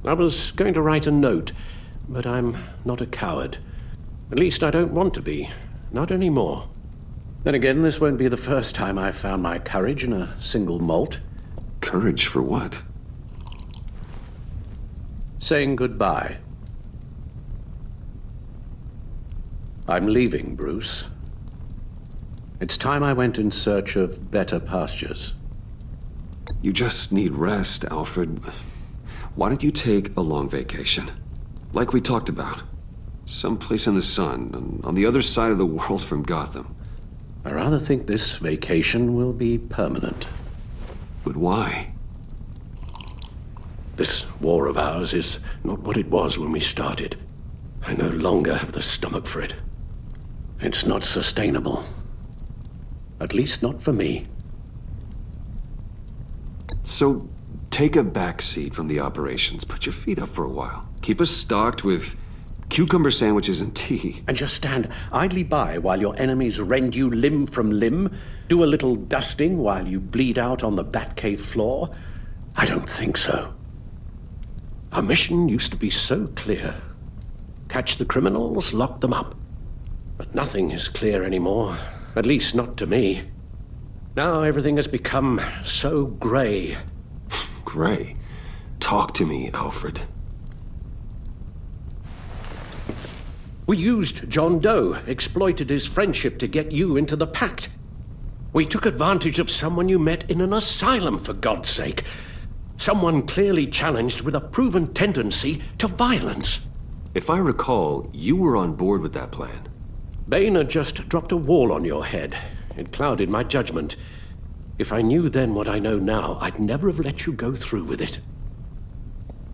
I was going to write a note, but I'm not a coward. At least I don't want to be. Not anymore. Then again, this won't be the first time I've found my courage in a single malt. Courage for what? Saying goodbye. I'm leaving, Bruce. It's time I went in search of better pastures. You just need rest, Alfred. Why don't you take a long vacation? Like we talked about. Someplace in the sun, on the other side of the world from Gotham. I rather think this vacation will be permanent. But why? This war of ours is not what it was when we started. I no longer have the stomach for it. It's not sustainable. At least not for me. So, take a back seat from the operations. Put your feet up for a while. Keep us stocked with cucumber sandwiches and tea. And just stand idly by while your enemies rend you limb from limb? Do a little dusting while you bleed out on the Batcave floor? I don't think so. Our mission used to be so clear. Catch the criminals, lock them up. But nothing is clear anymore, at least not to me. Now everything has become so gray. Gray? Talk to me, Alfred. We used John Doe, exploited his friendship to get you into the pact. We took advantage of someone you met in an asylum, for God's sake. Someone clearly challenged with a proven tendency to violence. If I recall, you were on board with that plan. Bane just dropped a wall on your head. It clouded my judgment. If I knew then what I know now, I'd never have let you go through with it.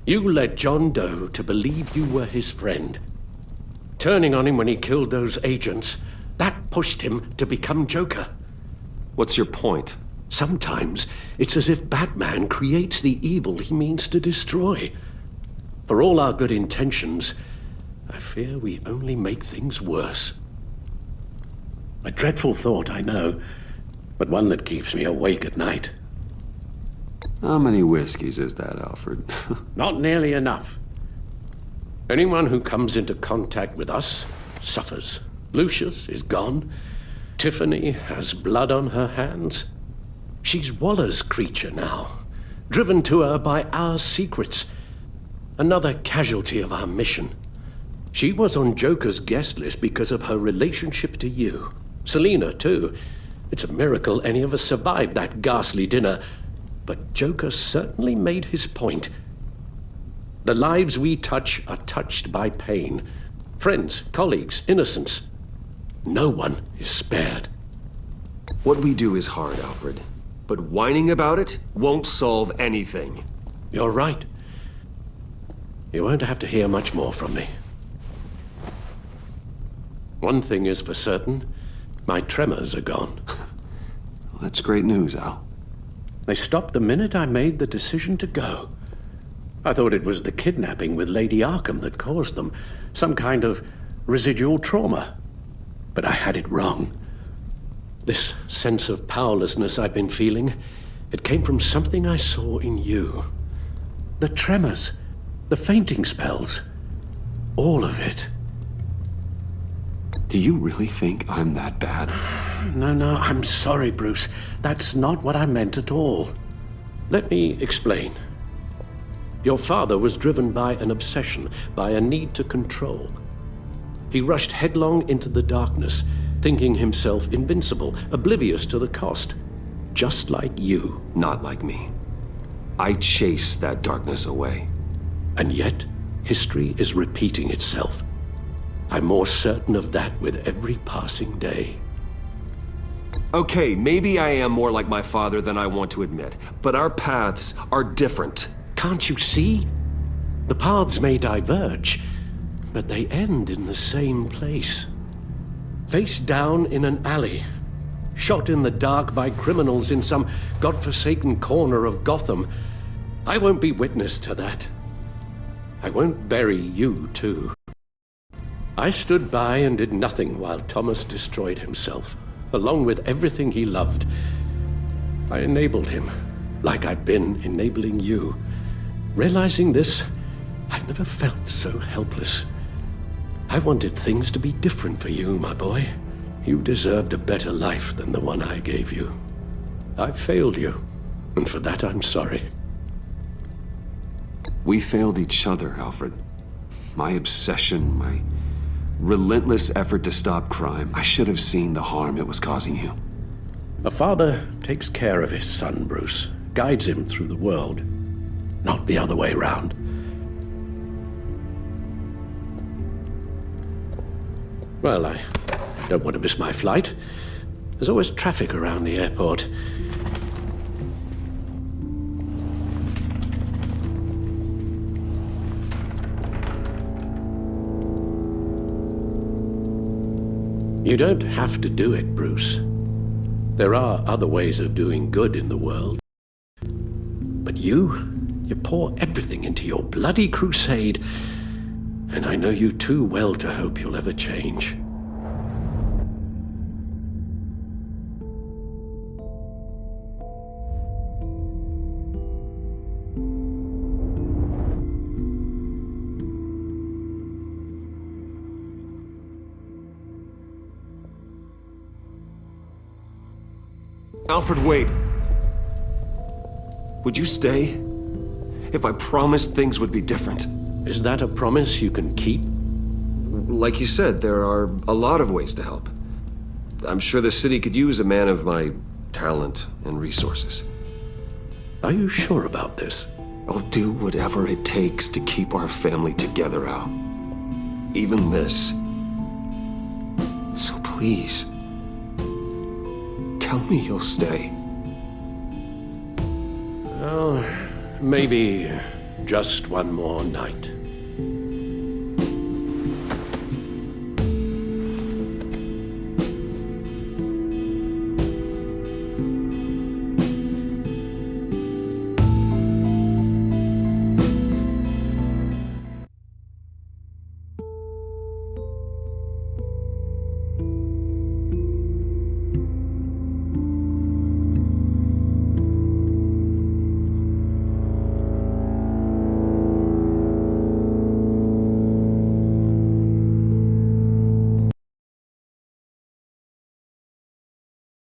You led John Doe to believe you were his friend. Turning on him when he killed those agents, that pushed him to become Joker. What's your point? Sometimes it's as if Batman creates the evil he means to destroy. For all our good intentions, I fear we only make things worse. A dreadful thought, I know, but one that keeps me awake at night. How many whiskeys is that, Alfred? Not nearly enough. Anyone who comes into contact with us suffers. Lucius is gone. Tiffany has blood on her hands. She's Waller's creature now, driven to her by our secrets. Another casualty of our mission. She was on Joker's guest list because of her relationship to you. Selina, too. It's a miracle any of us survived that ghastly dinner. But Joker certainly made his point. The lives we touch are touched by pain. Friends, colleagues, innocents. No one is spared. What we do is hard, Alfred. But whining about it won't solve anything. You're right. You won't have to hear much more from me. One thing is for certain, my tremors are gone. Well, that's great news, Al. They stopped the minute I made the decision to go. I thought it was the kidnapping with Lady Arkham that caused them, some kind of residual trauma. But I had it wrong. This sense of powerlessness I've been feeling, it came from something I saw in you. The tremors, the fainting spells, all of it. Do you really think I'm that bad? No, I'm sorry, Bruce. That's not what I meant at all. Let me explain. Your father was driven by an obsession, by a need to control. He rushed headlong into the darkness, thinking himself invincible, oblivious to the cost. Just like you. Not like me. I chase that darkness away. And yet, history is repeating itself. I'm more certain of that with every passing day. Okay, maybe I am more like my father than I want to admit, but our paths are different. Can't you see? The paths may diverge, but they end in the same place. Face down in an alley, shot in the dark by criminals in some godforsaken corner of Gotham. I won't be witness to that. I won't bury you, too. I stood by and did nothing while Thomas destroyed himself, along with everything he loved. I enabled him, like I'd been enabling you. Realizing this, I've never felt so helpless. I wanted things to be different for you, my boy. You deserved a better life than the one I gave you. I failed you, and for that I'm sorry. We failed each other, Alfred. My obsession, my relentless effort to stop crime. I should have seen the harm it was causing you. A father takes care of his son, Bruce, guides him through the world, not the other way round. Well, I don't want to miss my flight. There's always traffic around the airport. You don't have to do it, Bruce. There are other ways of doing good in the world. But you pour everything into your bloody crusade, and I know you too well to hope you'll ever change. Alfred, wait. Would you stay? If I promised things would be different. Is that a promise you can keep? Like you said, there are a lot of ways to help. I'm sure the city could use a man of my talent and resources. Are you sure about this? I'll do whatever it takes to keep our family together, Al. Even this. So please, tell me you'll stay. Well, maybe just one more night.